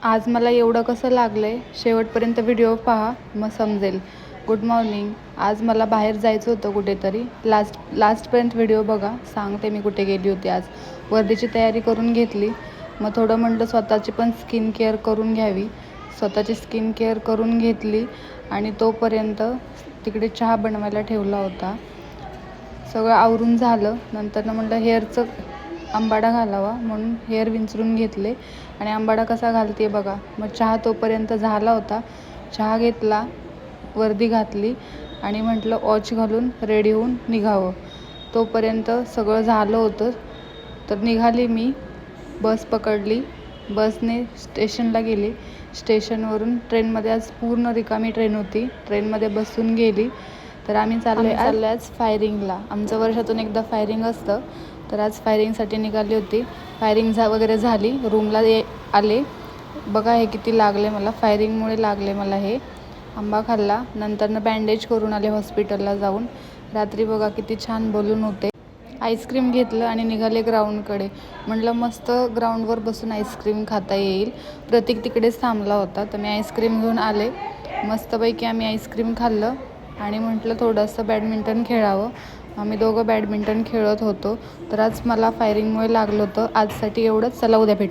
आज मला एवढं कसं लागलं आहे शेवटपर्यंत व्हिडिओ पहा, मग समजेल. Good morning. आज मला बाहेर जायचं होतं कुठेतरी. लास्टपर्यंत व्हिडिओ बघा, सांगते मी कुठे गेली होती आज. वर्दीची तयारी करून घेतली. मग थोडं म्हटलं स्वतःची पण स्किन केअर करून घ्यावी. स्वतःची स्किन केअर करून घेतली आणि तोपर्यंत तिकडे चहा बनवायला ठेवला होता. सगळं आवरून झालं. नंतर म्हटलं हेअरचं आंबाडा घालावा म्हणून हेअर विंचरून घेतले आणि आंबाडा कसा घालते बघा. मग चहा तोपर्यंत झाला होता. चहा घेतला, वर्दी घातली आणि म्हटलं वॉच घालून रेडी होऊन निघावं. तोपर्यंत सगळं झालं होतं. तर निघाली मी. बस पकडली. बसने स्टेशनला गेली. स्टेशनवरून ट्रेनमध्ये आज पूर्ण रिकामी ट्रेन होती. ट्रेनमध्ये बसून गेली. तर आम्ही चाललो आज फायरिंगला. आमचं वर्षातून एकदा फायरिंग असतं. तर आज फायरिंगसाठी निघाली होती. फायरिंग वगैरे झाली. रूमला आले. बघा हे किती लागले मला. फायरिंगमुळे लागले मला हे. आंबा खाल्ला. नंतरनं बँडेज करून आले हॉस्पिटलला जाऊन. रात्री बघा किती छान बलून होते. आईस्क्रीम घेतलं आणि निघाले ग्राउंडकडे. म्हटलं मस्त ग्राउंडवर बसून आईस्क्रीम खाता येईल. प्रतीक तिकडेच थांबला होता. तर मी आईस्क्रीम घेऊन आले. मस्तपैकी आम्ही आईस्क्रीम खाल्लं आणि म्हटलं थोडंसं बॅडमिंटन खेळावं. आम्ही दोघं बॅडमिंटन खेळत होतो. तर आज मला फायरिंगमुळे लागलं होतं. आजसाठी एवढंच. चला उद्या भेटू.